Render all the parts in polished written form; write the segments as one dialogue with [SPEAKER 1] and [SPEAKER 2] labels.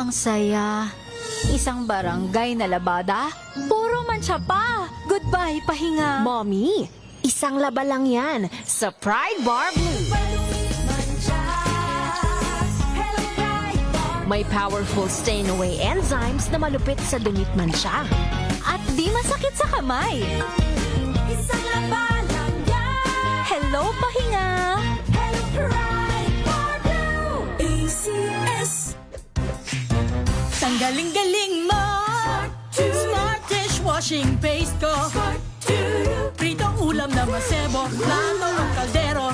[SPEAKER 1] Ang saya. Isang barangay na labada, puro mancha pa. Goodbye, pahinga.
[SPEAKER 2] Mommy, isang laba lang yan sa Pride Bar Blue. May powerful stain-away enzymes na malupit sa dumit mancha.
[SPEAKER 1] At di masakit sa kamay. Isang laba lang yan. Hello, pahinga. Hello, Pride Bar Blue. ACS.
[SPEAKER 3] Tanggaling-galing mo Smart dishwashing paste ko Pritong ulam na masebo Plato ng kaldero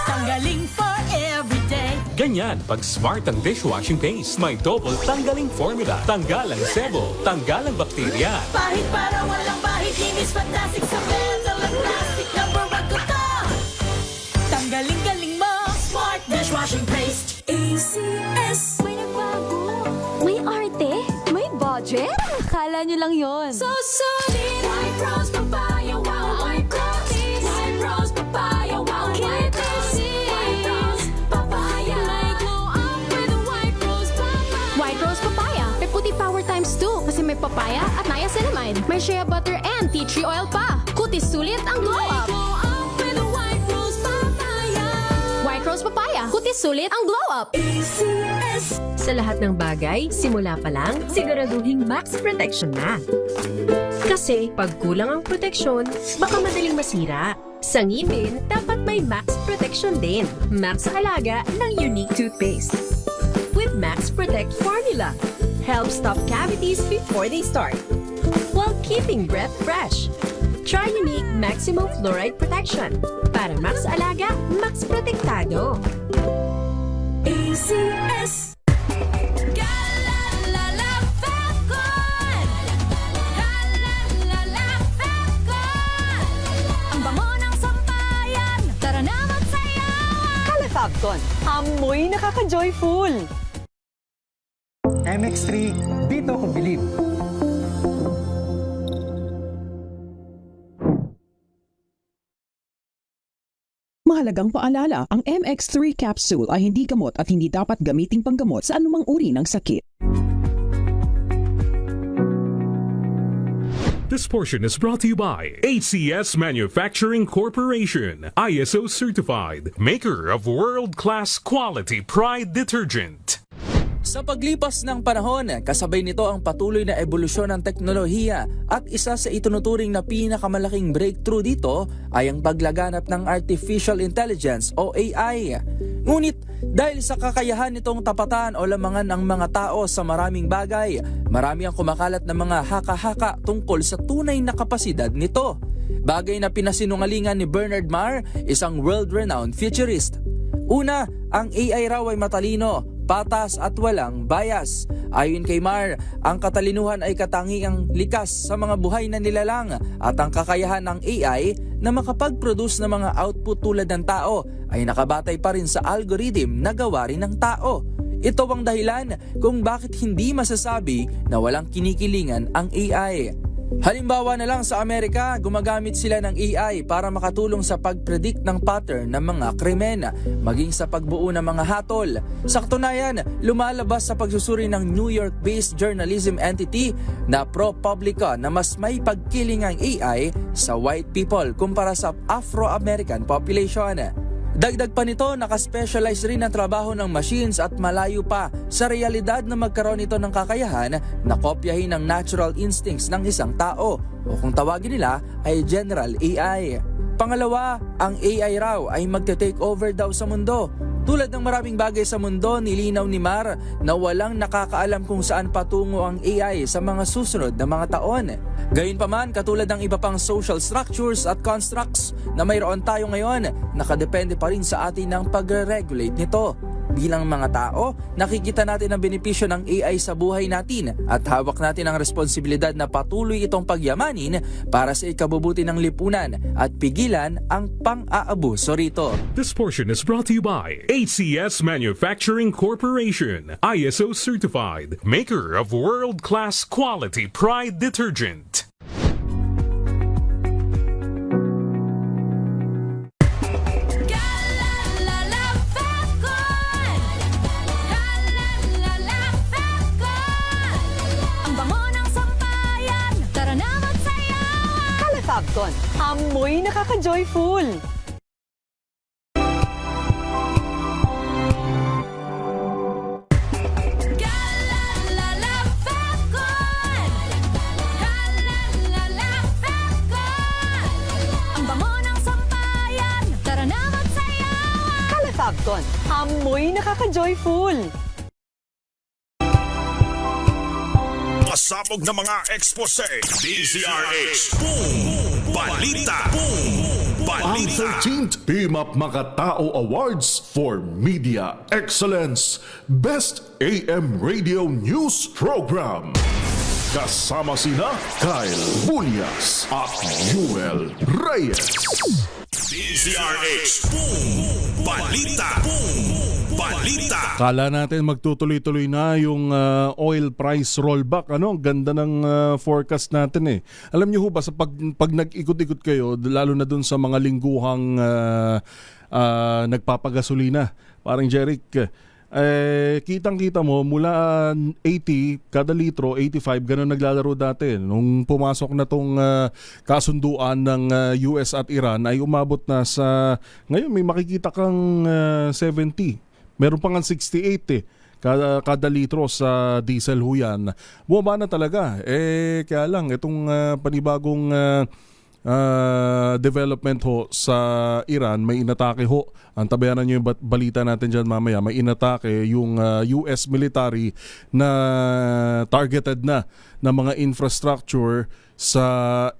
[SPEAKER 3] Tanggaling for everyday.
[SPEAKER 4] Ganyan pag smart ang dishwashing paste. May double tanggaling formula. Tanggal ang sebo, tanggal ang bakterya.
[SPEAKER 3] Pahit para walang pahit. Linis fantastic sa metal at plastic. Number one ko to. Tanggaling-galing mo Smart dishwashing paste. ACS.
[SPEAKER 5] May nagbago. May arte. May budget. Akala nyo lang yon.
[SPEAKER 3] So solid. White rose papaya. Wow, white rose. White rose papaya. Wow, white rose. White rose papaya.
[SPEAKER 5] May glow up with a white rose papaya. White rose papaya. May puti power times 2 kasi may papaya at niacinamide. May shea butter and tea tree oil pa. Kutis sulit ang glow up.
[SPEAKER 3] Glow up with a white rose papaya.
[SPEAKER 5] White rose papaya. Kutis sulit ang glow up.
[SPEAKER 3] ACS.
[SPEAKER 2] Sa lahat ng bagay, simula pa lang, siguraduhing max protection na. Kasi pag kulang ang proteksyon, baka madaling masira. Sa ngipin, dapat may max protection din. Max sa alaga ng unique toothpaste. With Max Protect Formula, help stop cavities before they start, while keeping breath fresh. Try unique maximum fluoride protection. Para max alaga, max protektado.
[SPEAKER 3] ACS.
[SPEAKER 1] Ang bango ng sampayan. Tara na magsayawan.
[SPEAKER 6] Calafabcon, amoy nakaka-joyful!
[SPEAKER 7] MX3, dito ko bilib.
[SPEAKER 8] Mahalagang paalala, ang MX3 capsule ay hindi gamot at hindi dapat gamiting panggamot sa anumang uri ng sakit.
[SPEAKER 4] This portion is brought to you by ACS Manufacturing Corporation, ISO certified, maker of world-class quality Pride detergent.
[SPEAKER 9] Sa paglipas ng panahon, kasabay nito ang patuloy na ebolusyon ng teknolohiya at isa sa itunuturing na pinakamalaking breakthrough dito ay ang paglaganap ng Artificial Intelligence o AI. Ngunit dahil sa kakayahan nitong tapatan o lamangan ang mga tao sa maraming bagay, marami ang kumakalat na mga haka-haka tungkol sa tunay na kapasidad nito. Bagay na pinasinungalingan ni Bernard Marr, isang world-renowned futurist. Una, ang AI raw ay matalino, patas at walang bias. Ayon kay Marr, ang katalinuhan ay katangiang likas sa mga buhay na nilalang at ang kakayahan ng AI na makapag-produce ng mga output tulad ng tao ay nakabatay pa rin sa algorithm na gawa rin ng tao. Ito ang dahilan kung bakit hindi masasabi na walang kinikilingan ang AI. Halimbawa na lang sa Amerika, gumagamit sila ng AI para makatulong sa pag-predict ng pattern ng mga krimen, maging sa pagbuo ng mga hatol. Sa katunayan, lumalabas sa pagsusuri ng New York-based journalism entity na ProPublica na mas may pagkiling ang AI sa white people kumpara sa Afro-American population. Dagdag pa nito, nakaspecialize rin ang trabaho ng machines at malayo pa sa realidad na magkaroon ito ng kakayahan na kopyahin ang natural instincts ng isang tao o kung tawagin nila ay General AI. Pangalawa, ang AI raw ay magte-take over daw sa mundo. Tulad ng maraming bagay sa mundo, nilinaw ni Marr na walang nakakaalam kung saan patungo ang AI sa mga susunod na mga taon. Gayunpaman, katulad ng iba pang social structures at constructs na mayroon tayo ngayon, nakadepende pa rin sa atin ang pagre-regulate nito. Bilang mga tao, nakikita natin ang benepisyo ng AI sa buhay natin at hawak natin ang responsibilidad na patuloy itong pagyamanin para sa ikabubuti ng lipunan at pigilan ang pang-aabuso rito.
[SPEAKER 4] This portion is brought to you by ACS Manufacturing Corporation, ISO certified, maker of world-class quality Pride detergent.
[SPEAKER 6] Sabton, amoy nakaka-joyful!
[SPEAKER 3] Galalala Falcon! Galalala Falcon! Ang bango ng sambayan, tara na magsayawan!
[SPEAKER 6] Kalafabton, amoy nakaka-joyful!
[SPEAKER 10] Pasabog na mga expose. DZRH. Boom! Balita! Boom!
[SPEAKER 11] Ang
[SPEAKER 10] Balita!
[SPEAKER 11] 13th PMAP Makatao Awards for Media Excellence Best AM Radio News Program. Kasama sina Kyle Bulyas at Yuel Reyes.
[SPEAKER 10] DZRH. Boom! Balita! Boom! Balita!
[SPEAKER 12] Kala natin magtutuloy-tuloy na yung oil price rollback. Ang ganda ng forecast natin eh. Alam niyo ho ba, sa pag nag-ikot-ikot kayo, lalo na dun sa mga lingguhang nagpapagasolina, parang Jeric, kitang-kita mo, mula 80 kada litro, 85, ganun naglalaro dati. Nung pumasok na tong kasunduan ng US at Iran, ay umabot na sa, ngayon may makikita kang 70. Meron pa nga 68 kada litro sa diesel ho yan. Bumaba na talaga. Kaya lang, itong panibagong development ho sa Iran, may inatake ho. Antabayanan nyo yung balita natin dyan mamaya. May inatake yung US military na targeted na mga infrastructure sa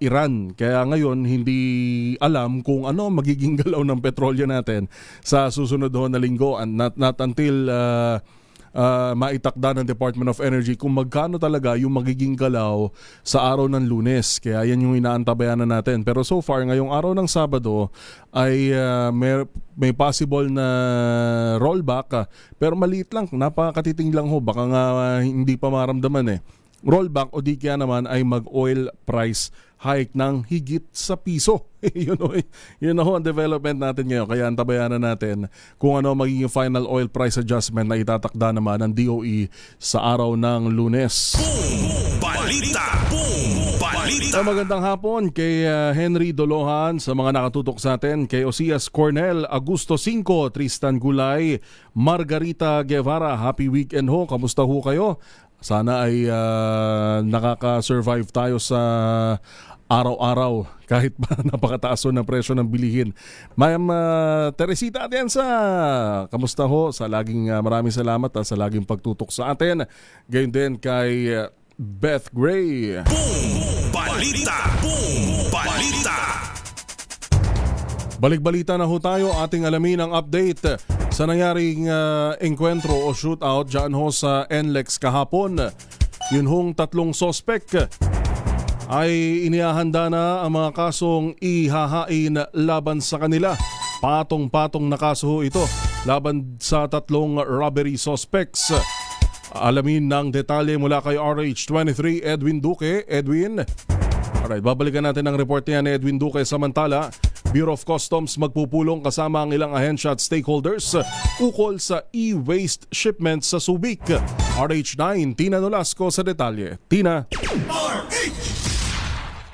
[SPEAKER 12] Iran. Kaya ngayon, hindi alam kung ano magiging galaw ng petrolyo natin sa susunod ho na linggo. And not until maitakda ng Department of Energy kung magkano talaga yung magiging galaw sa araw ng Lunes. Kaya yan yung inaantabayanan natin. Pero so far, ngayong araw ng Sabado ay may possible na rollback. Pero maliit lang, napakatiting lang ho. Baka nga hindi pa maramdaman eh. Rollback o di kaya naman ay mag-oil price hike ng higit sa piso. Yun ho ang development natin ngayon. Kaya antabayanan natin kung ano magiging final oil price adjustment na itatakda naman ng DOE sa araw ng Lunes.
[SPEAKER 10] Boom! Balita! Boom! Balita!
[SPEAKER 12] Magandang hapon kay Henry Dolohan, sa mga nakatutok sa atin, kay Osias Cornel, Augusto 5, Tristan Gulay, Margarita Guevara. Happy weekend ho. Kamusta ho kayo? Sana ay nakaka-survive tayo sa araw-araw kahit pa napakataas ng presyo ng bilihin. Ma'am Teresita Atienza, kamusta ho? Sa laging maraming salamat at sa laging pagtutok sa atin. Gayon din kay Beth Gray.
[SPEAKER 10] Boom! Balita! Boom! Balita!
[SPEAKER 12] Balik-balita na ho tayo, ating alamin ang update sa nangyaring engkwentro o shootout dyan ho sa NLEX kahapon. Yun hong 3 sospek ay inihahanda na ang mga kasong ihahain laban sa kanila. Patong-patong na kaso ho ito laban sa 3 robbery suspects. Alamin ng detalye mula kay RH23 Edwin Duque. Edwin. Alright, babalikan natin ang report niya ni Edwin Duque. Samantala, Bureau of Customs magpupulong kasama ang ilang ahensya at stakeholders ukol sa e-waste shipments sa Subic. RH9, Tina Nolasco sa detalye. Tina.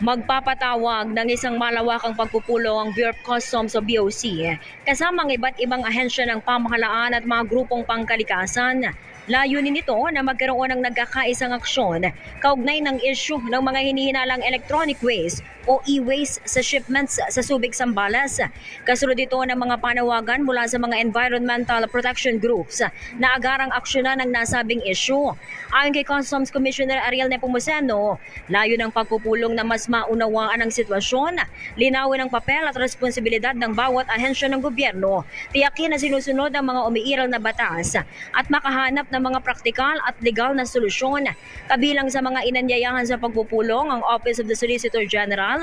[SPEAKER 13] Magpapatawag ng isang malawakang pagpupulong ang Bureau of Customs o BOC kasama ang iba't ibang ahensya ng pamahalaan at mga grupong pangkalikasan. Layunin nito na magkaroon ng nagkakaisang aksyon kaugnay ng issue ng mga hinihinalang electronic waste o e-waste sa shipments sa Subic, Zambales. Kasunod ito ng mga panawagan mula sa mga environmental protection groups na agarang aksyonan ng nasabing issue. Ayon kay Customs Commissioner Ariel Nepomuceno, layo ng pagpupulong na mas maunawaan ang sitwasyon, linawin ang papel at responsibilidad ng bawat ahensya ng gobyerno, tiyakin na sinusunod ang mga umiiral na batas at makahanap ng mga praktikal at legal na solusyon. Kabilang sa mga inanyayahan sa pagpupulong ang Office of the Solicitor General,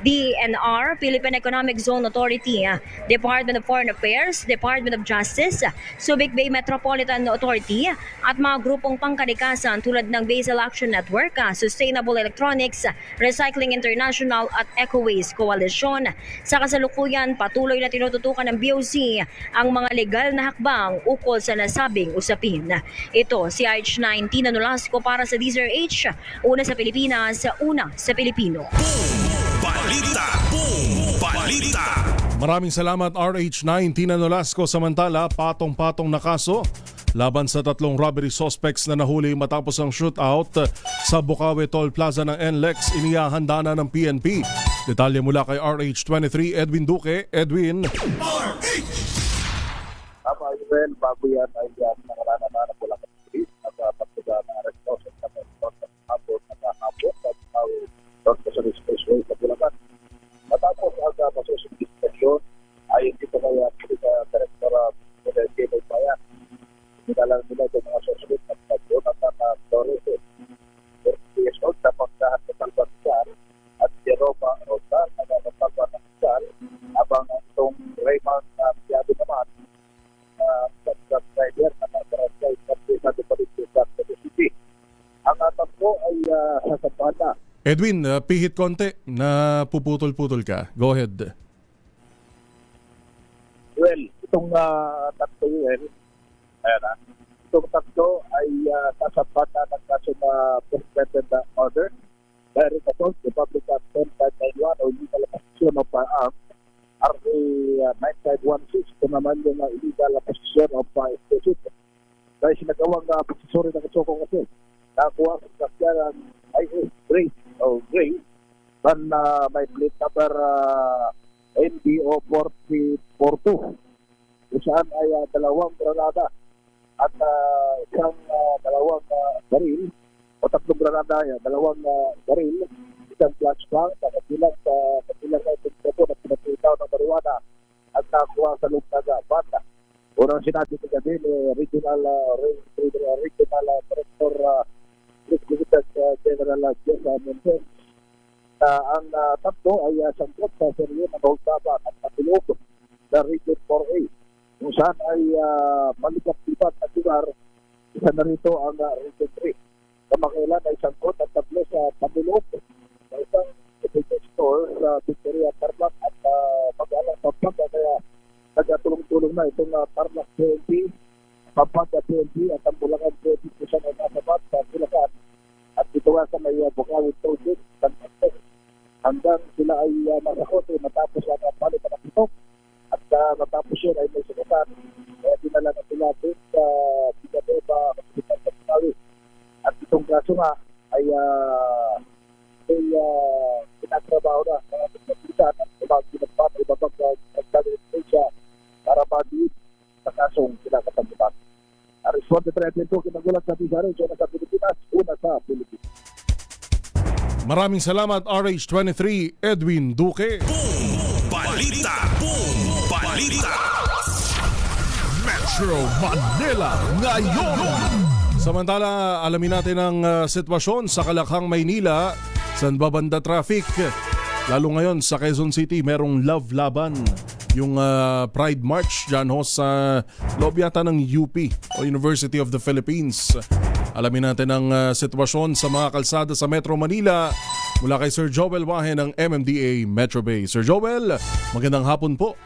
[SPEAKER 13] DENR, Philippine Economic Zone Authority, Department of Foreign Affairs, Department of Justice, Subic Bay Metropolitan Authority at mga grupong pangkalikasan tulad ng Basel Action Network, Sustainable Electronics, Recycling International at Eco-Waste Coalition. Sa kasalukuyan, patuloy na tinututukan ng BOC ang mga legal na hakbang ukol sa nasabing usapin. Ito si RH9 Tina Nolasco para sa DZRH, una sa Pilipinas, una sa Pilipino.
[SPEAKER 10] balita.
[SPEAKER 12] Maraming salamat RH9 Tina Nolasco. Samantala, patong-patong na kaso laban sa 3 robbery suspects na nahuli matapos ang shootout sa Bukawi Toll Plaza ng NLEX. Inihahanda na ng PNP. Detalye mula kay RH23 Edwin Duque. Edwin.
[SPEAKER 14] Well, bago yan ay nangalana na ng Bulacan Police at pagtuga na arresto sa hapon at North Quezon Expressway sa Bulacan. Matapos ang masusunod ay hindi ko kaya Director Model Cable Bayan. Minalang nila yung mga susunod at pagdoon at Torres. PS Old na pagdahan ng Salvador at Jeroma Rosa na nagpagpagpag ng Sal habang itong Raymond Piado naman driver na nagbarangay sa Dupalitis sa City. Ang tatlo ay sasampahan na.
[SPEAKER 12] Edwin, pihit konti na puputol-putol ka. Go ahead.
[SPEAKER 14] Well, itong tatlo yun, itong tatlo ay sasampahan na ng kaso na suspended order. Direct assault, Republic Act 10591 o illegal possession of firearms. RA 9516 ito naman yung illegal possession of explosive. Dahil sinagawang possessory ng isokong kasi nakuha sa sakyan IS Gray ban may plate number NBO 4042 kung saan ay dalawang granada at dalawang baril o 3 granada, dalawang baril, isang flashbang na kabilang na itong at pinapitaw ng marijuana at nakuha sa loob ng banda. Unang sinabi ko gabi ni Regional Director General Jessa Montes na ang tatlo ay sangkot sa serye ng Bausaba at Matulog sa Region 4A kung saan ay malikap-lipat at lugar. Isa na rito ang Region 3. Kamakailan ay sangkot at tatlo sa Matulog sa isang store sa Victoria Tarlac at mag-alang Pampanga kaya nagtulong-tulong na itong Tarlac PNP, Pampanga PNP at ang Bulacan PNP kung saan ay nasabat sa Bulacan at dito nga sa may Bukawi Tollgate hanggang sila ay masakot matapos ang palit na pitok at matapos yun ay may sukutan kaya dinala na sila doon sa Bigabeba Hospital sa Bukawi at itong kaso nga ay pinatrabaho na mga pagkakitan at ibabang nagdadalitsya para madiit sa kasong kinakatambutan. Responde 32 kinagulat sa Pizarro sa Pilipinas, una sa Pilipinas.
[SPEAKER 12] Maraming salamat RH23 Edwin Duque.
[SPEAKER 10] Balita. Metro Manila ngayon.
[SPEAKER 12] Samantala, alamin natin ang sitwasyon sa Kalakhang, Maynila. San ba banda traffic? Lalo ngayon sa Quezon City, merong love laban. Yung Pride March dyan ho sa loob yata ng UP o University of the Philippines. Alamin natin ang sitwasyon sa mga kalsada sa Metro Manila mula kay Sir Joel Wahe ng MMDA Metro Bay. Sir Joel, magandang hapon po.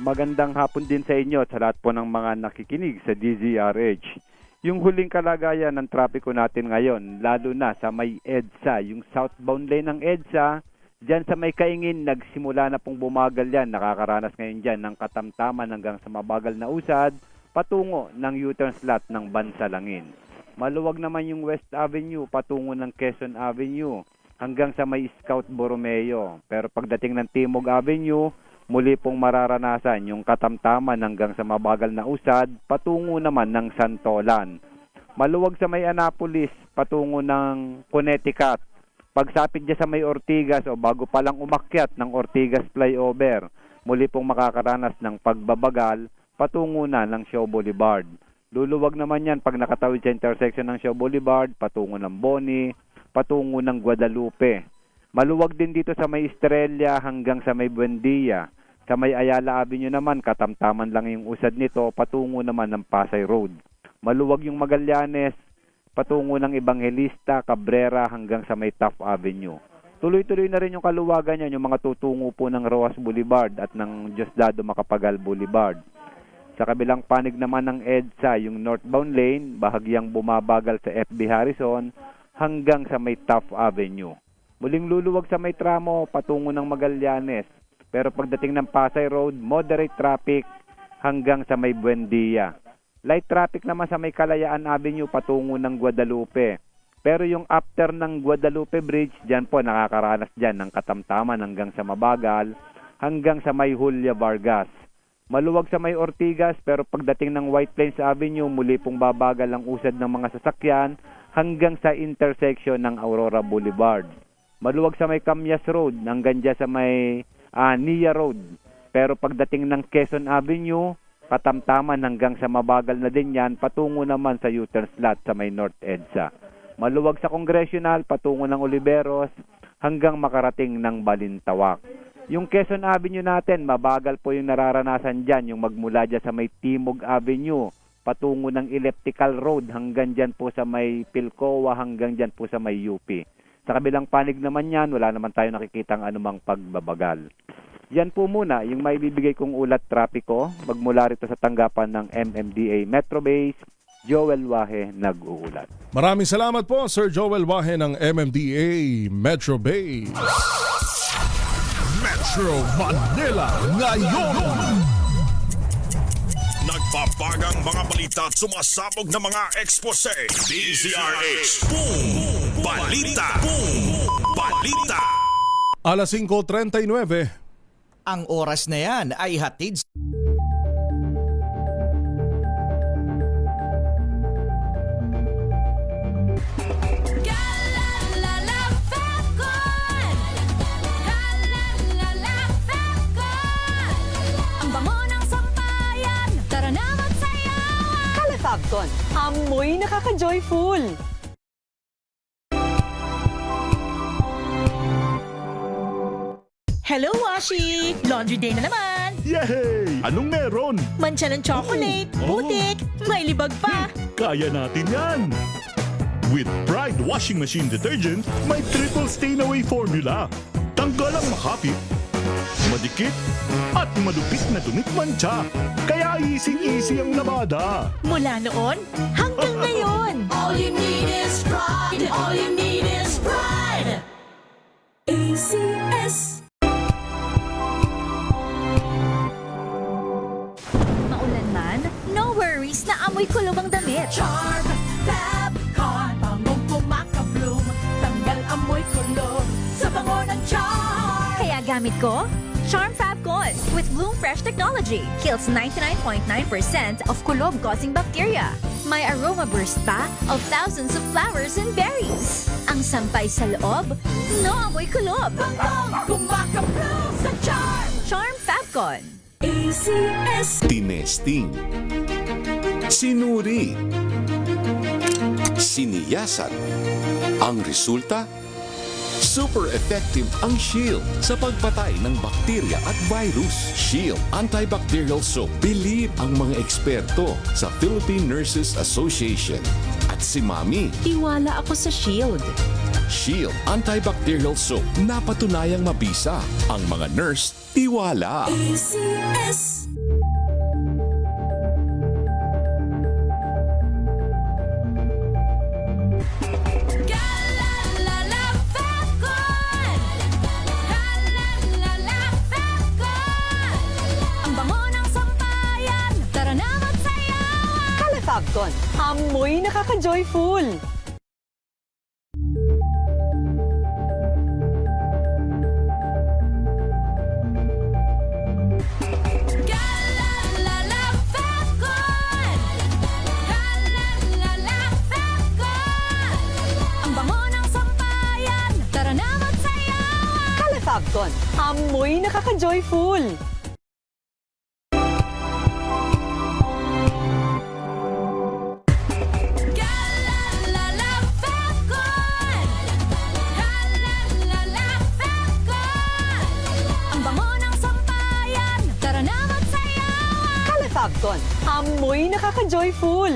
[SPEAKER 15] Magandang hapon din sa inyo at sa lahat po ng mga nakikinig sa DZRH. Yung huling kalagayan ng trapiko natin ngayon, lalo na sa may EDSA, yung southbound lane ng EDSA, dyan sa may Kaingin, nagsimula na pong bumagal yan. Nakakaranas ngayon dyan ng katamtaman hanggang sa mabagal na usad, patungo ng U-turn slot ng Bansalangin. Maluwag naman yung West Avenue, patungo ng Quezon Avenue, hanggang sa may Scout Borromeo. Pero pagdating ng Timog Avenue, muli pong mararanasan yung katamtaman hanggang sa mabagal na usad, patungo naman ng Santolan. Maluwag sa may Annapolis, patungo ng Connecticut. Pagsapit niya sa may Ortigas o bago palang umakyat ng Ortigas flyover, muli pong makakaranas ng pagbabagal, patungo na ng Shaw Boulevard. Luluwag naman yan pag nakatawid sa intersection ng Shaw Boulevard, patungo ng Boni, patungo ng Guadalupe. Maluwag din dito sa may Estrella hanggang sa may Buendia. Sa may Ayala Avenue naman, katamtaman lang yung usad nito, patungo naman ng Pasay Road. Maluwag yung Magallanes, patungo ng Evangelista, Cabrera hanggang sa may Taft Avenue. Tuloy-tuloy na rin yung kaluwagan niyan, yung mga tutungo po ng Roas Boulevard at ng Diosdado Macapagal Boulevard. Sa kabilang panig naman ng EDSA, yung northbound lane, bahagyang bumabagal sa FB Harrison hanggang sa may Taft Avenue. Muling luluwag sa may tramo patungo ng Magallanes. Pero pagdating ng Pasay Road, moderate traffic hanggang sa may Buendia. Light traffic naman sa may Kalayaan Avenue patungo ng Guadalupe. Pero yung after ng Guadalupe Bridge, dyan po nakakaranas dyan ng katamtaman hanggang sa Mabagal, hanggang sa may Julia Vargas. Maluwag sa may Ortigas, pero pagdating ng White Plains Avenue, muli pong babagal ang usad ng mga sasakyan hanggang sa intersection ng Aurora Boulevard. Maluwag sa may Camyas Road, hanggang dyan sa may Nia Road. Pero pagdating ng Quezon Avenue, katamtaman hanggang sa mabagal na din yan, patungo naman sa U-turn slot sa may North EDSA. Maluwag sa Congressional, patungo ng Oliveros, hanggang makarating ng Balintawak. Yung Quezon Avenue natin, mabagal po yung nararanasan dyan, yung magmula dyan sa may Timog Avenue, patungo ng Elliptical Road, hanggang dyan po sa may Pilcoa, hanggang dyan po sa may UP. Sa kabilang panig naman yan, wala naman tayo nakikitang anumang pagbabagal. Yan po muna yung maibibigay kong ulat trapiko magmula rito sa tanggapan ng MMDA Metro Base. Joel Wahe nag-uulat.
[SPEAKER 12] Maraming salamat po, Sir Joel Wahe ng MMDA Metro Base.
[SPEAKER 10] Metro Manila ngayon. Nagpapagang mga balita at sumasabog na mga ekspose. DZRH Boom Balita. Boom Balita.
[SPEAKER 12] Alas 5:39.
[SPEAKER 16] Ang oras na yan ay hatid
[SPEAKER 6] Fabcon, amoy nakaka-joyful.
[SPEAKER 17] Hello, Washi! Laundry day na naman!
[SPEAKER 11] Yay! Anong meron?
[SPEAKER 17] Mancha ng chocolate, putik, may libag pa!
[SPEAKER 11] Kaya natin yan! With Pride Washing Machine Detergent, may triple stain-away formula. Tanggal ang makapit, madikit, at malupit na dumit-mancha. Kaya easy-easy ang labada.
[SPEAKER 17] Mula noon hanggang ngayon!
[SPEAKER 3] All you need is pride. All you need is pride. ACS.
[SPEAKER 1] Maulan man, no worries na amoy kulob ang damit.
[SPEAKER 3] Charm Fabcon, bangong pumakabloom, tanggal amoy kulob sa bango ng charm.
[SPEAKER 1] Kaya gamit ko, Charm Fabcon with Bloom Fresh technology kills 99.9% of kulob-causing bacteria. May aroma burst pa of thousands of flowers and berries. Ang sampay sa loob, no amoy kulob.
[SPEAKER 3] Bangong pumakabloom sa charm.
[SPEAKER 1] Charm Fabcon.
[SPEAKER 3] ACS.
[SPEAKER 18] Tinesting, sinuri, siniyasan. Ang resulta, super effective ang Shield sa pagpatay ng bakterya at virus. Shield Antibacterial Soap. Believe ang mga eksperto sa Philippine Nurses Association. At si Mami.
[SPEAKER 2] Tiwala ako sa Shield.
[SPEAKER 18] Shield Antibacterial Soap. Napatunayang mabisa. Ang mga nurse, tiwala.
[SPEAKER 3] ACS.
[SPEAKER 6] Fabcon, amoy nakaka-joyful. Fabcon, amoy nakaka-joyful. Fabcon, amoy nakaka-joyful.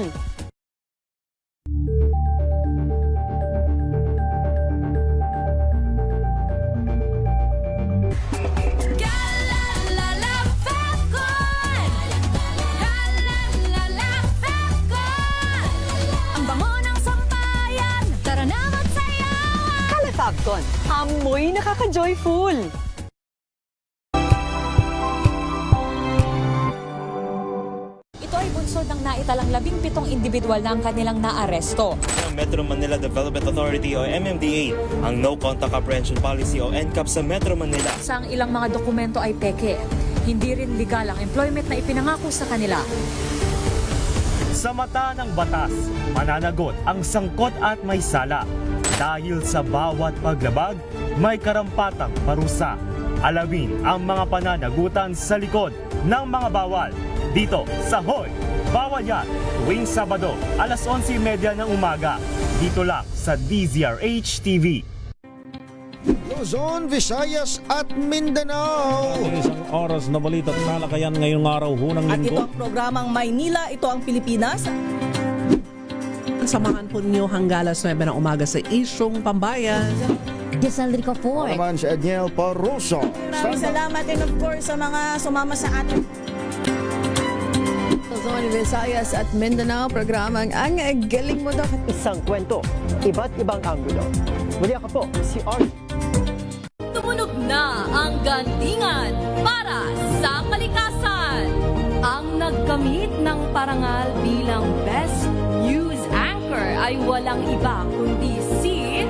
[SPEAKER 6] Fabcon, amoy nakaka-joyful.
[SPEAKER 19] Ito ay bunsod ng naitalang 17 individual na ang kanilang naaresto.
[SPEAKER 20] Ng Metro Manila Development Authority o MMDA ang No Contact Apprehension Policy o NCAP sa Metro Manila.
[SPEAKER 19] Sa ang ilang mga dokumento ay peke. Hindi rin legal ang employment na ipinangako sa kanila.
[SPEAKER 21] Sa mata ng batas, mananagot ang sangkot at may sala. Dahil sa bawat paglabag, may karampatang parusa. Alamin ang mga pananagutan sa likod ng mga bawal. Dito sa Hoy! Bawal Yan! Tuwing Sabado, alas 11:30 ng umaga. Dito lang sa DZRH TV.
[SPEAKER 22] Luzon, Visayas at Mindanao.
[SPEAKER 23] Isang oras na balita at talakayan ngayong araw hunang
[SPEAKER 17] At ito
[SPEAKER 23] linggo.
[SPEAKER 17] ang programang Maynila, ito ang Pilipinas.
[SPEAKER 24] Samahan po ninyo hanggang alas 9 ng umaga sa Isyong Pambayan.
[SPEAKER 1] Desaldrico Fort.
[SPEAKER 22] Naman si Edniel Paroso.
[SPEAKER 17] Maraming salamat and of course sa mga sumama sa atin.
[SPEAKER 25] Luzon, Visayas at Mindanao, programang Ang Galing Mo Daw.
[SPEAKER 6] Isang kwento, iba't ibang anggulo. Muli ako po, si Art.
[SPEAKER 3] Tumunog na ang gantingan para sa kalikasan. Ang nagkamit ng parangal bilang Best News Anchor ay walang iba kundi si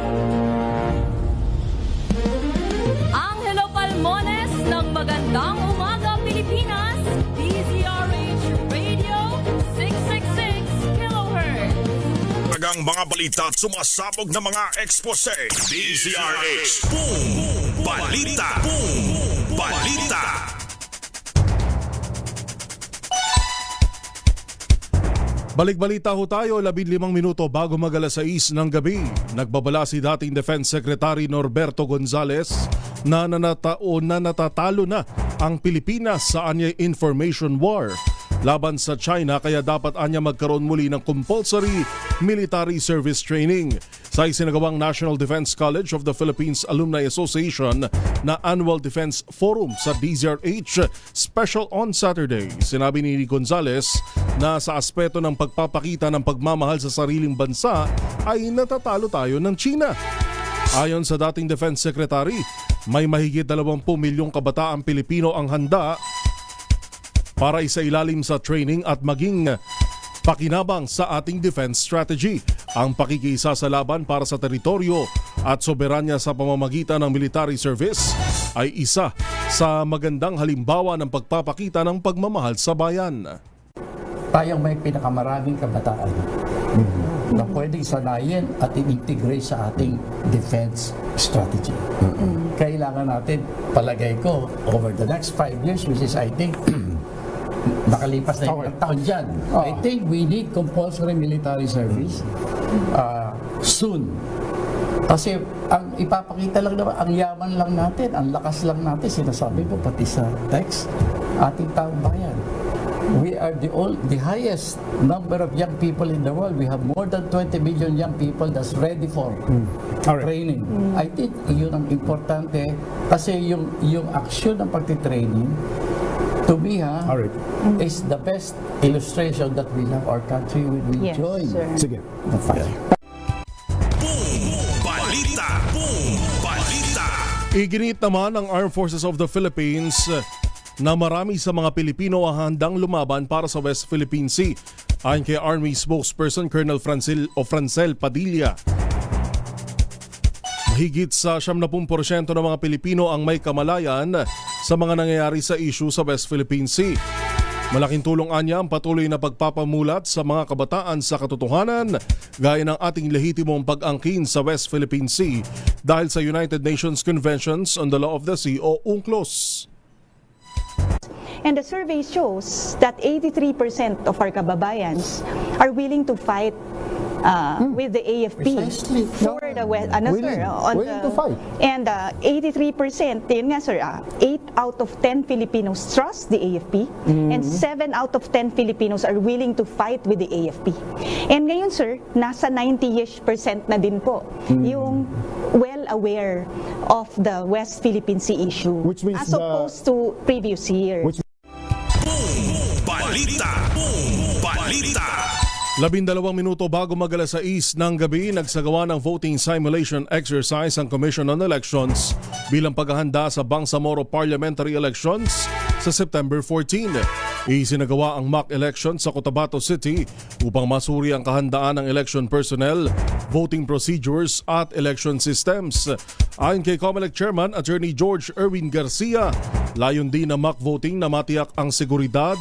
[SPEAKER 3] Angelo Palmones ng Magandang Umaga Pilipinas, DZRH Radio 666 kHz.
[SPEAKER 10] Tagang mga balita at sumasabog na mga ekspose. DZRH. Boom! Balita! Boom! Balita!
[SPEAKER 12] Balik-balita ho tayo, 15 minuto bago mag-alas 6 ng gabi. Nagbabala si dating Defense Secretary Norberto Gonzales na natatalo na ang Pilipinas sa anyay information war laban sa China, kaya dapat anya magkaroon muli ng compulsory military service training. Sa isinagawang National Defense College of the Philippines Alumni Association na Annual Defense Forum sa DZRH Special on Saturday, sinabi ni Gonzales na sa aspeto ng pagpapakita ng pagmamahal sa sariling bansa ay natatalo tayo ng China. Ayon sa dating Defense Secretary, may mahigit 20 milyong kabataang Pilipino ang handa para isailalim sa training at maging pakinabang sa ating defense strategy. Ang pakikisa sa laban para sa teritoryo at soberanya sa pamamagitan ng military service ay isa sa magandang halimbawa ng pagpapakita ng pagmamahal sa bayan.
[SPEAKER 26] Tayong may pinakamaraming kabataan na pwedeng sanayin at i-integrate sa ating defense strategy. Kailangan natin, palagay ko, over the next 5 years, which is I think nakalipas na yung taon dyan. I think we need compulsory military service soon. Kasi ang ipapakita lang naman, ang yaman lang natin, ang lakas lang natin, sinasabi ko pati sa text, ating taong bayan. We are the highest number of young people in the world. We have more than 20 million young people that's ready for training. I think yun ang importante kasi yung action ng pagtitraining to me is the best illustration that we love our country when we join the fight.
[SPEAKER 10] Balita! Boom! Balita!
[SPEAKER 12] Iginit naman ng Armed Forces of the Philippines na marami sa mga Pilipino ang handang lumaban para sa West Philippine Sea. Ayon kay Army spokesperson Colonel Francel Padilla, mahigit sa 70% ng mga Pilipino ang may kamalayan sa mga nangyayari sa issue sa West Philippine Sea. Malaking tulong anya ang patuloy na pagpapamulat sa mga kabataan sa katotohanan gaya ng ating lehitimong pag-angkin sa West Philippine Sea dahil sa United Nations Conventions on the Law of the Sea o UNCLOS.
[SPEAKER 27] And the survey shows that 83% of our kababayans are willing to fight with the AFP for the West, willing to fight. And 83%, yun nga sir, 8 out of 10 Filipinos trust the AFP and 7 out of 10 Filipinos are willing to fight with the AFP. And ngayon sir, nasa 90% na din po yung well aware of the West Philippine Sea issue as opposed to previous years.
[SPEAKER 10] Balita! Boom! Balita!
[SPEAKER 12] 12 minuto bago mag-alas 6 ng gabi, nagsagawa ng voting simulation exercise ang Commission on Elections bilang paghahanda sa Bangsamoro Parliamentary Elections sa September 14. Isinagawa ang mock election sa Cotabato City upang masuri ang kahandaan ng election personnel, voting procedures at election systems. Ayon kay COMELEC Chairman Attorney George Erwin Garcia, layon din ng mock voting na matiyak ang seguridad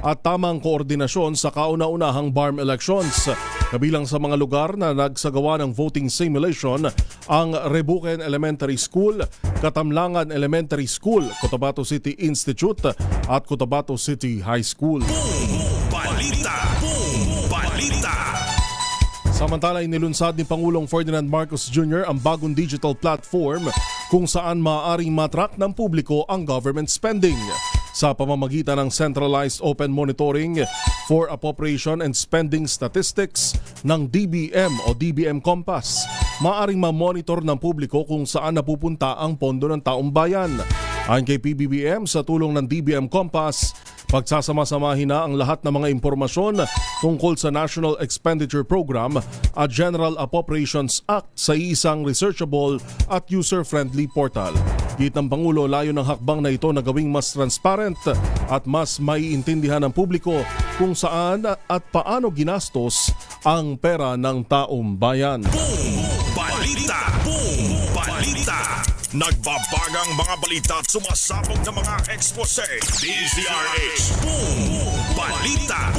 [SPEAKER 12] at tamang koordinasyon sa kauna-unahang BARM elections. Kabilang sa mga lugar na nagsagawa ng voting simulation ang Rebuken Elementary School, Katamlangan Elementary School, Cotabato City Institute at Cotabato City High School.
[SPEAKER 10] Balita! Balita!
[SPEAKER 12] Samantala, inilunsad ni Pangulong Ferdinand Marcos Jr. ang bagong digital platform kung saan maaaring matrack ng publiko ang government spending. Sa pamamagitan ng Centralized Open Monitoring for Appropriation and Spending Statistics ng DBM o DBM Compass, maaaring ma-monitor ng publiko kung saan napupunta ang pondo ng taong bayan. Ayon kay PBBM, sa tulong ng DBM Compass, pagsasama-samahin na ang lahat ng mga impormasyon tungkol sa National Expenditure Program at General Appropriations Act sa isang researchable at user-friendly portal. Git ng Pangulo, layo ng hakbang na ito na gawing mas transparent at mas maiintindihan ng publiko kung saan at paano ginastos ang pera ng taong bayan.
[SPEAKER 10] Balita! Balita! Nagbabagang mga balita at sumasabog ng mga ekspose. DZRH. Balita!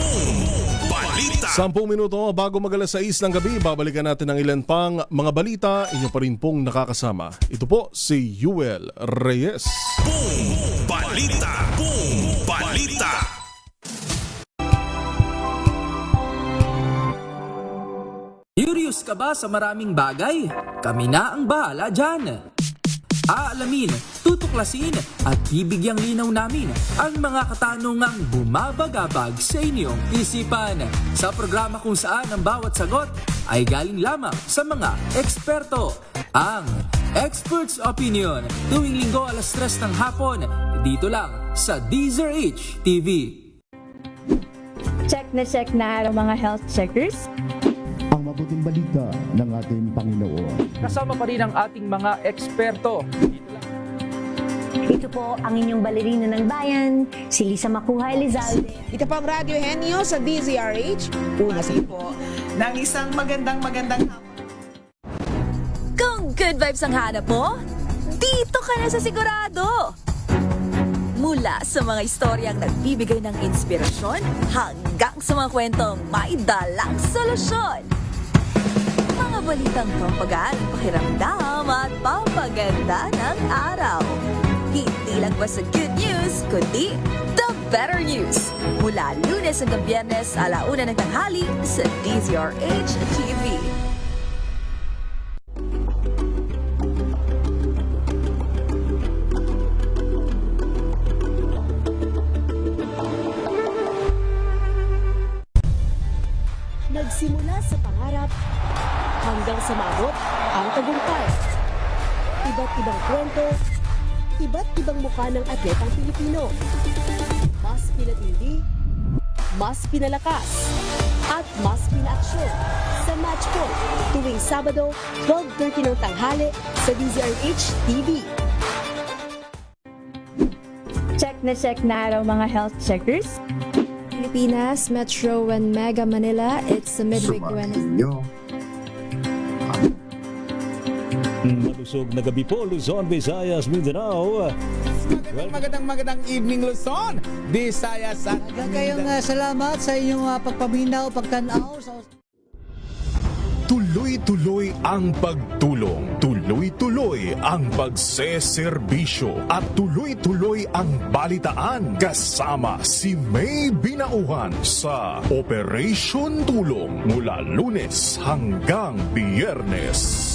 [SPEAKER 10] Balita!
[SPEAKER 12] 10 minuto bago mag-alas 6 ng gabi, babalikan natin ang ilan pang mga balita. Inyo pa rin pong nakakasama. Ito po si Yuel Reyes.
[SPEAKER 10] Balita! Balita!
[SPEAKER 4] Curious ka ba sa maraming bagay? Kami na ang bahala dyan. Aalamin, tutuklasin at bibigyang linaw namin ang mga katanungang bumabagabag sa inyong isipan. Sa programa kung saan ang bawat sagot ay galing lamang sa mga eksperto. Ang Expert's Opinion, tuwing linggo alas 3 ng hapon, dito lang sa DZRH TV.
[SPEAKER 5] Check na mga health checkers.
[SPEAKER 22] Ang mabuting balita ng ating Panginoon.
[SPEAKER 7] Kasama pa rin ang ating mga eksperto.
[SPEAKER 5] Ito po ang inyong balerina ng bayan, si Lisa Makuha Elizalde.
[SPEAKER 17] Ito po ang Radyo Henyo sa DZRH. Una sa po ng isang magandang hapon.
[SPEAKER 1] Kung good vibes ang hanap mo, dito ka na sa sigurado! Mula sa mga istoryang nagbibigay ng inspirasyon hanggang sa mga kwentong may dalang solusyon. Mga balitang pampagaan, pakiramdam at pampaganda ng araw. Hindi lang basta good news, kundi the better news. Mula Lunes hanggang Biyernes, 1:00 ng tanghali sa DZRH TV.
[SPEAKER 8] Nagsimula sa pangarap hanggang sa maabot ang tagumpay. Iba't ibang kwento, iba't ibang mukha ng atletang Pilipino. Mas pinatindi, mas pinalakas, at mas pinaaksyon sa Match Point tuwing Sabado, 12:30 ng tanghali sa DZRH TV.
[SPEAKER 5] Check na raw mga health checkers.
[SPEAKER 9] Pilipinas, Metro and Mega Manila, it's a midweek Wednesday.
[SPEAKER 23] Malusog na gabi po, Luzon, Visayas, Mindanao.
[SPEAKER 13] Magandang evening, Luzon, Visayas at
[SPEAKER 14] Mindanao. Salamat sa inyong pagpaminaw, pagtanaw.
[SPEAKER 11] Tuloy-tuloy ang pagtulong, tuloy-tuloy ang pagseserbisyo at tuloy-tuloy ang balitaan kasama si May Binauhan sa Operation Tulong mula Lunes hanggang Biyernes.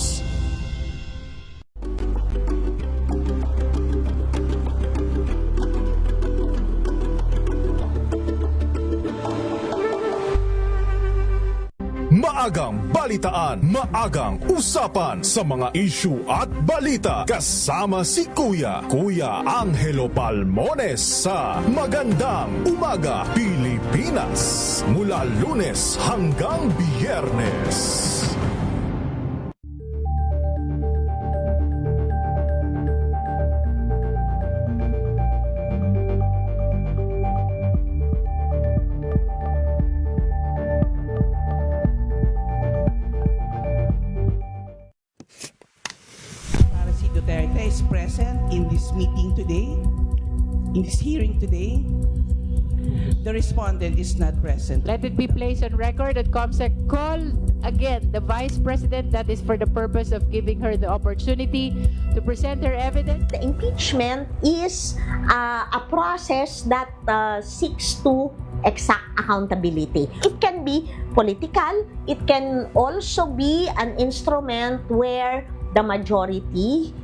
[SPEAKER 10] Maagang balitaan, maagang usapan sa mga issue at balita. Kasama si Kuya Angelo Palmones sa Magandang Umaga Pilipinas. Mula Lunes hanggang Biyernes.
[SPEAKER 2] Duterte is present in this meeting today, in this hearing today. The respondent is not present.
[SPEAKER 15] Let it be placed on record that COMSEC called again the Vice President, that is for the purpose of giving her the opportunity to present her evidence.
[SPEAKER 16] The impeachment is a process that seeks to exact accountability. It can be political, it can also be an instrument where the majority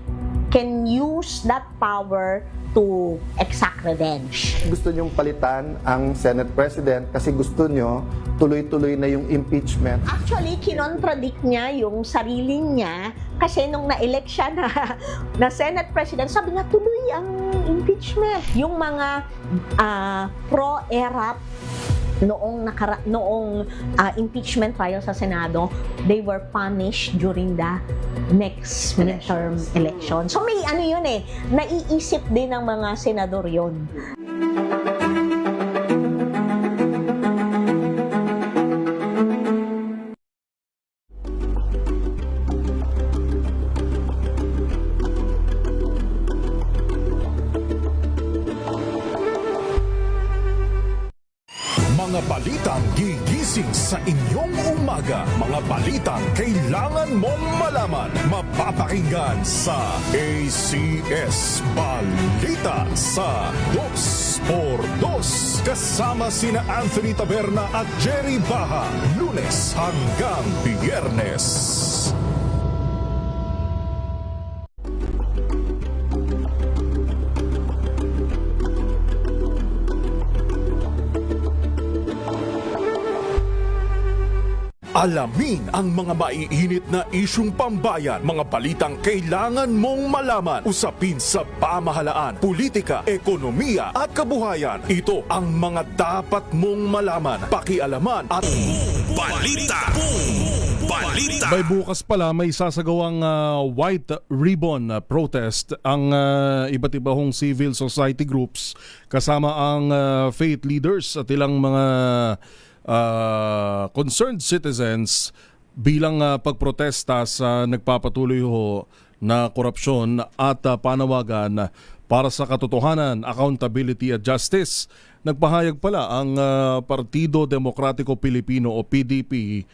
[SPEAKER 16] can use that power to exact revenge.
[SPEAKER 18] Gusto nyong palitan ang Senate President kasi gusto nyo tuloy-tuloy na yung impeachment.
[SPEAKER 16] Actually, kinontradict niya yung sarili niya kasi nung na-elect siya na Senate President, sabi niya tuloy ang impeachment. Yung mga pro-ERAP noong impeachment trial sa Senado, they were punished during the next midterm election. So may ano yun naiisip din ng mga senador yun.
[SPEAKER 10] Mga balitang gigising sa inyong umaga. Mga balitang kailangan mong malaman. Mapapakinggan sa ACS Balita sa 2x2. Kasama sina Anthony Taberna at Jerry Baha. Lunes hanggang Biyernes. Alamin ang mga maiinit na isyung pambayan, mga balitang kailangan mong malaman, usapin sa pamahalaan, politika, ekonomiya at kabuhayan. Ito ang mga dapat mong malaman, pakialaman at balita. Balita.
[SPEAKER 12] By bukas pala may sasagawang white ribbon protest ang iba't ibang civil society groups kasama ang faith leaders at ilang mga concerned citizens bilang pagprotesta sa nagpapatuloy ho na korupsyon at panawagan para sa katotohanan, accountability at justice. Nagpahayag pala ang Partido Demokratiko Pilipino o PDP,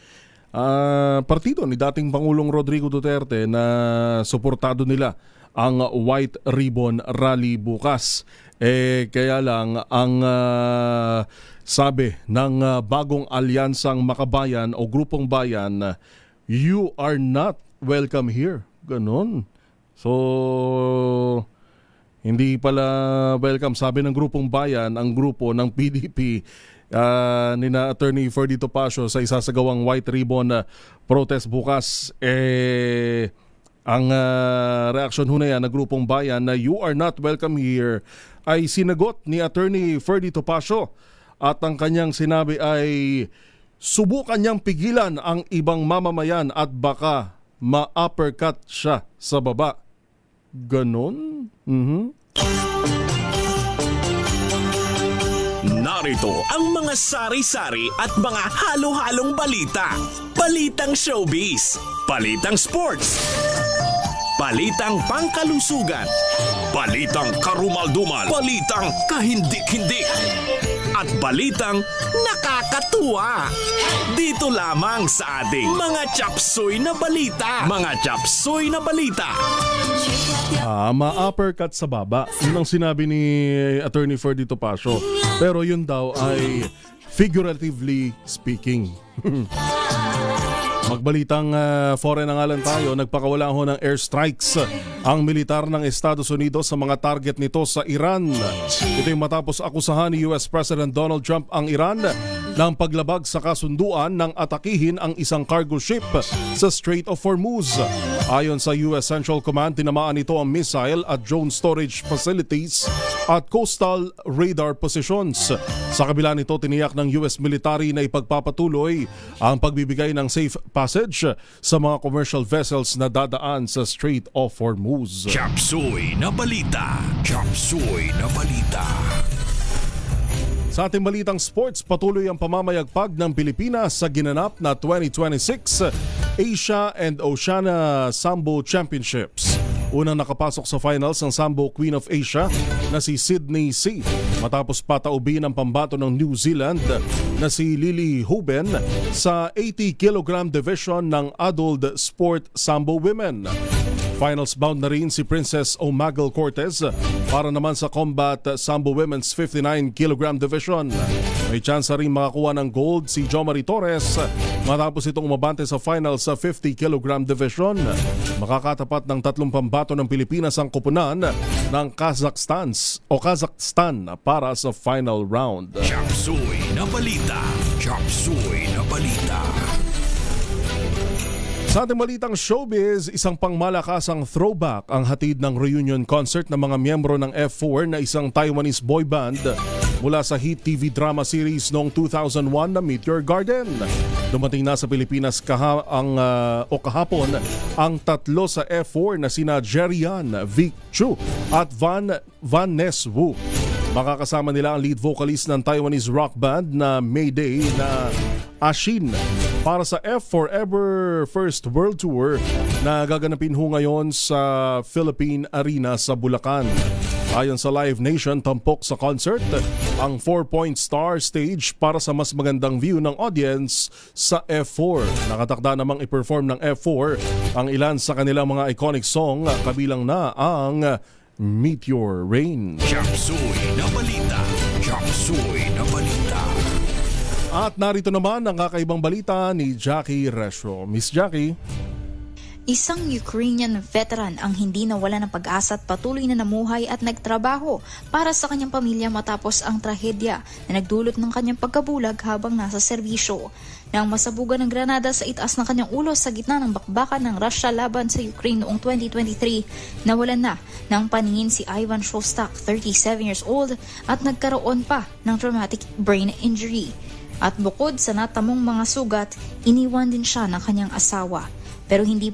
[SPEAKER 12] partido ni dating Pangulong Rodrigo Duterte, na suportado nila ang White Ribbon Rally bukas. Kaya lang ang sabi ng bagong alyansang Makabayan o Grupong Bayan, you are not welcome here. Ganon. So, hindi pala welcome. Sabi ng Grupong Bayan, ang grupo ng PDP, nina Attorney Ferdy Topacio sa isasagawang White Ribbon protest bukas, ang reaksyon ho na yan ng Grupong Bayan na you are not welcome here ay sinagot ni Attorney Ferdy Topacio. At ang kanyang sinabi ay subukan niyang pigilan ang ibang mamamayan at baka ma-uppercut siya sa baba. Ganon?
[SPEAKER 10] Narito ang mga sari-sari at mga halo-halong balita. Balitang showbiz, balitang sports, balitang pangkalusugan, balitang karumaldumal, balitang kahindik-hindik, at balitang nakakatuwa. Dito lamang sa ating mga chapsoy na balita. Mga chapsoy na balita.
[SPEAKER 12] Ma-uppercut sa baba. Yun ang sinabi ni Attorney Ferdy Topacio. Pero yun daw ay figuratively speaking. Magbalitang foreign na nga lang tayo, nagpakawala ho ng airstrikes ang militar ng Estados Unidos sa mga target nito sa Iran. Ito'y matapos akusahan ni US President Donald Trump ang Iran ng paglabag sa kasunduan ng atakihin ang isang cargo ship sa Strait of Hormuz. Ayon sa US Central Command, tinamaan ito ang missile at drone storage facilities at coastal radar positions. Sa kabila nito, tiniyak ng US military na ipagpapatuloy ang pagbibigay ng safe passage sa mga commercial vessels na dadaan sa Strait of Hormuz.
[SPEAKER 3] Chapsuy na balita. Chapsuy na balita.
[SPEAKER 12] Sa ating balitang sports, patuloy ang pamamayagpag ng Pilipinas sa ginanap na 2026 Asia and Oceania Sambo Championships. Unang nakapasok sa finals ang Sambo Queen of Asia na si Sydney C. matapos pataubin ang pambato ng New Zealand na si Lily Huben sa 80 kg division ng Adult Sport Sambo Women. Finals bound na rin si Princess Omagal Cortez para naman sa Combat Sambo Women's 59 kg division. May tsansa rin makakuha ng gold si Jo Marie Torres matapos itong umabante sa finals sa 50 kg division. Makakatapat ng 3 pambato ng Pilipinas ang kupunan ng Kazakhstan para sa final round.
[SPEAKER 3] Chapsuy na balita. Chapsuy na balita.
[SPEAKER 12] Sa ating balitang showbiz, isang pangmalakasang throwback ang hatid ng reunion concert ng mga miyembro ng F4 na isang Taiwanese boy band mula sa hit TV drama series noong 2001 na Meteor Garden. Dumating na sa Pilipinas kahapon ang 3 sa F4 na sina Jerian, Vic Chu at Van Ness Wu. Makakasama nila ang lead vocalist ng Taiwanese rock band na Mayday na Ashin para sa F Forever First World Tour na gaganapin ho ngayon sa Philippine Arena sa Bulacan. Ayon sa Live Nation, tampok sa concert ang 4-point star stage para sa mas magandang view ng audience sa F4. Nakatakda namang i-perform ng F4 ang ilan sa kanilang mga iconic song, kabilang na ang Meteor Rain.
[SPEAKER 3] Chapsuy na balita. Chapsuy na balita.
[SPEAKER 12] At narito naman ang kakaibang balita ni Jackie Resho. Miss Jackie.
[SPEAKER 1] Isang Ukrainian veteran ang hindi nawala ng pag-asa at patuloy na namuhay at nagtrabaho para sa kanyang pamilya matapos ang trahedya na nagdulot ng kanyang pagkabulag habang nasa serbisyo. Nang masabugan ng granada sa itaas ng kanyang ulo sa gitna ng bakbakan ng Russia laban sa Ukraine noong 2023, nawalan na ng paningin si Ivan Shostak, 37 years old, at nagkaroon pa ng traumatic brain injury. At bukod sa natamong mga sugat, iniwan din siya ng kanyang asawa. Pero hindi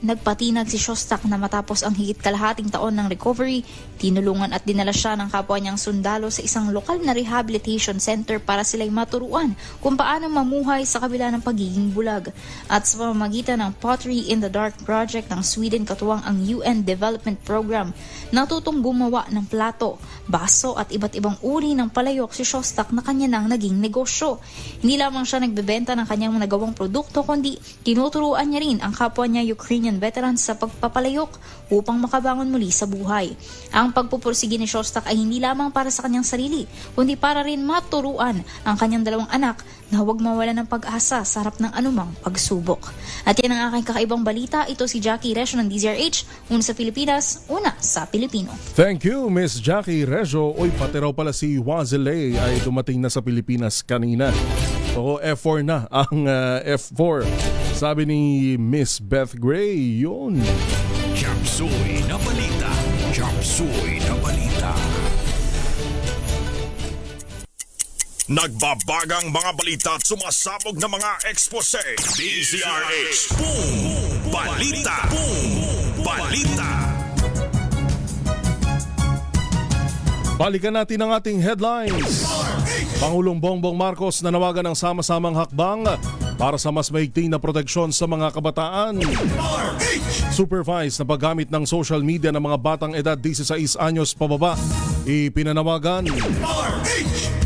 [SPEAKER 1] nagpatinag si Shostak na matapos ang higit kalahating taon ng recovery, tinulungan at dinala siya ng kapwa niyang sundalo sa isang lokal na rehabilitation center para sila'y maturuan kung paano mamuhay sa kabila ng pagiging bulag. At sa pamamagitan ng Pottery in the Dark project ng Sweden katuwang ang UN Development Program, natutong gumawa ng plato, baso at iba't ibang uri ng palayok si Shostak na kanya nang naging negosyo. Hindi lamang siya nagbebenta ng kanyang nagawang produkto, kundi tinuturuan niya rin ang kapwa niya Ukrainian veterans sa pagpapalayok upang makabangon muli sa buhay. Ang pagpupursige ni Shostak ay hindi lamang para sa kanyang sarili, kundi para rin maturuan ang kanyang 2 anak na huwag mawala ng pag-asa sa harap ng anumang pagsubok. At yan ang aking kakaibang balita. Ito si Jackie Resho ng DZRH, una sa Pilipinas, una sa Pilipino.
[SPEAKER 12] Thank you, Miss Jackie Resho. Oy, pati raw pala si Wazele ay dumating na sa Pilipinas kanina. So, F4 na ang F4. Sabi ni Miss Beth Gray, yun.
[SPEAKER 3] Chapsuy na balita. Chapsuy na balita. Nagbabagang mga balita at sumasabog na mga ekspose. DZRH. Boom! Balita! Boom! Balita!
[SPEAKER 12] Balikan natin ang ating headlines. Pangulong Bongbong Marcos nanawagan ng sama-samang hakbang para sa mas mahigting na proteksyon sa mga kabataan. Supervised na paggamit ng social media ng mga batang edad 16 anyos pababa. Ipinanawagan.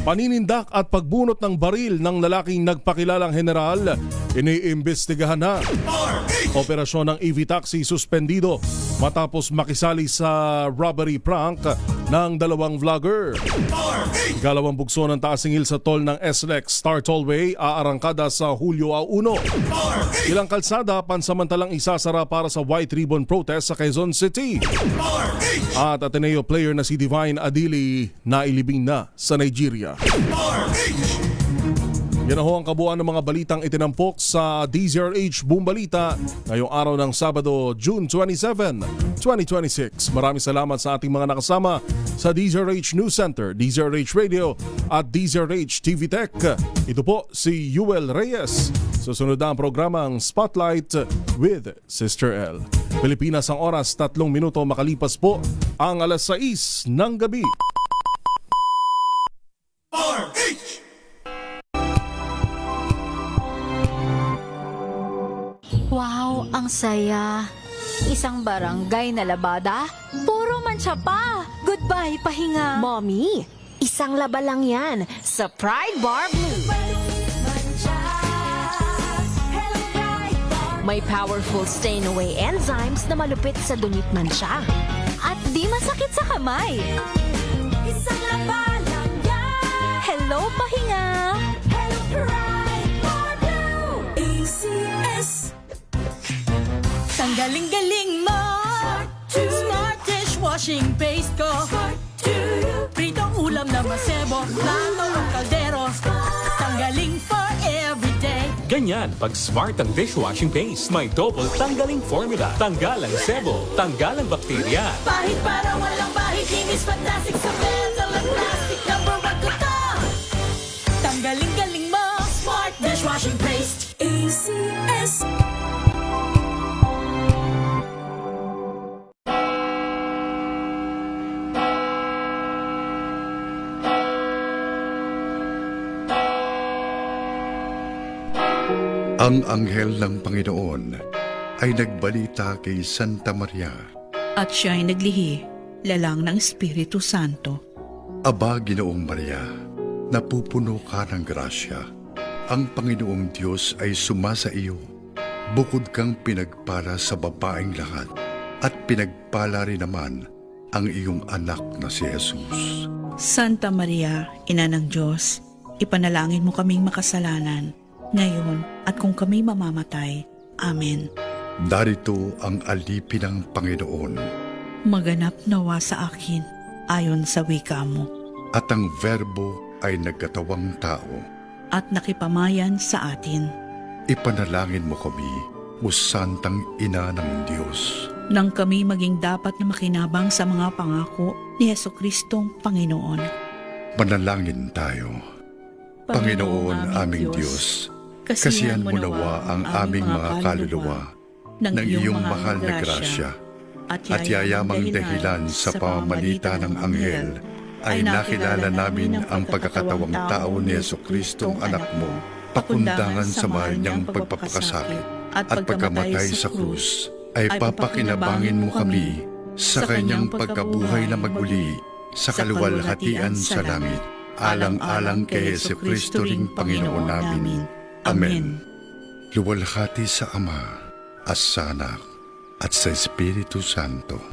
[SPEAKER 12] Paninindak at pagbunot ng baril ng lalaking nagpakilalang general, iniimbestigahan na. Operasyon ng EV Taxi suspendido matapos makisali sa robbery prank ng dalawang vlogger. Ikalawang bugso ng taasingil sa toll ng SLEX Star Tollway aarangkada sa Hulyo 1. Ilang kalsada pansamantalang isasara para sa White Ribbon Protest sa Quezon City. At Ateneo player na si Divine Adili nailibing na sa Nigeria. Yan ho ang kabuuan ng mga balitang itinampok sa DZRH Boom Balita ngayong araw ng Sabado, June 27, 2026. Maraming salamat sa ating mga nakasama sa DZRH News Center, DZRH Radio at DZRH TV Tech. Ito po si Yuel Reyes. Susunod na ang programang Spotlight with Sister L. Pilipinas ang oras, 3 minuto makalipas po ang alas 6 ng gabi.
[SPEAKER 1] Wow, ang saya. Isang barangay na labada, puro mancha pa. Goodbye, pahinga.
[SPEAKER 8] Mommy, isang laba lang yan sa Pride Bar Blue. May powerful stain-away enzymes na malupit sa dunit mancha.
[SPEAKER 1] At di masakit sa kamay. Isang laba lang yan. Hello, pahinga. Hello, Pride Bar Blue. ACS.
[SPEAKER 6] Tanggaling-galing mo Smart dishwashing paste ko Pritong ulam na masebo Plato o kaldero Tanggaling for everyday.
[SPEAKER 19] Ganyan pag Smart ang dishwashing paste. May double tanggaling formula. Tanggal ang sebo, tanggal ang bakterya.
[SPEAKER 6] Pahit para walang bahid. Linis fantastic sa metal at plastic. Number 1 ko to. Tanggaling-galing mo Smart dishwashing paste. ACS.
[SPEAKER 20] Ang anghel ng Panginoon ay nagbalita kay Santa Maria.
[SPEAKER 21] At siya ay naglihi, lalang ng Espiritu Santo.
[SPEAKER 20] Aba, Ginoong Maria, napupuno ka ng grasya. Ang Panginoong Diyos ay sumasa iyo. Bukod kang pinagpala sa babaeng lahat, at pinagpala rin naman ang iyong anak na si Jesus.
[SPEAKER 21] Santa Maria, Ina ng Diyos, ipanalangin mo kaming makasalanan, ngayon at kung kami mamamatay. Amen.
[SPEAKER 20] Darito ang alipin ng Panginoon.
[SPEAKER 21] Maganap nawa sa akin, ayon sa wika mo.
[SPEAKER 20] At ang Verbo ay nagkatawang tao.
[SPEAKER 21] At nakipamayan sa atin.
[SPEAKER 20] Ipanalangin mo kami, o Santang Ina ng Diyos.
[SPEAKER 21] Nang kami maging dapat na makinabang sa mga pangako ni Jesucristong Panginoon.
[SPEAKER 20] Manalangin tayo. Panginoon aming Diyos, kasihan mo nawa ang aming mga kaluluwa ng iyong mahal na grasya at yayamang dahilan sa pamamalita ng anghel ay nakilala namin ang pagkakatawang tao ni Jesucristong anak mo, pakundangan sa mahal niyang pagpapakasakit at pagkamatay sa krus, ay papakinabangin mo kami sa kanyang pagkabuhay na maguli sa kaluwalhatian sa langit, alang-alang kay Jesucristo ring Panginoon namin. Amen. Luwalhati sa Ama, at sa Anak, at sa Espiritu Santo.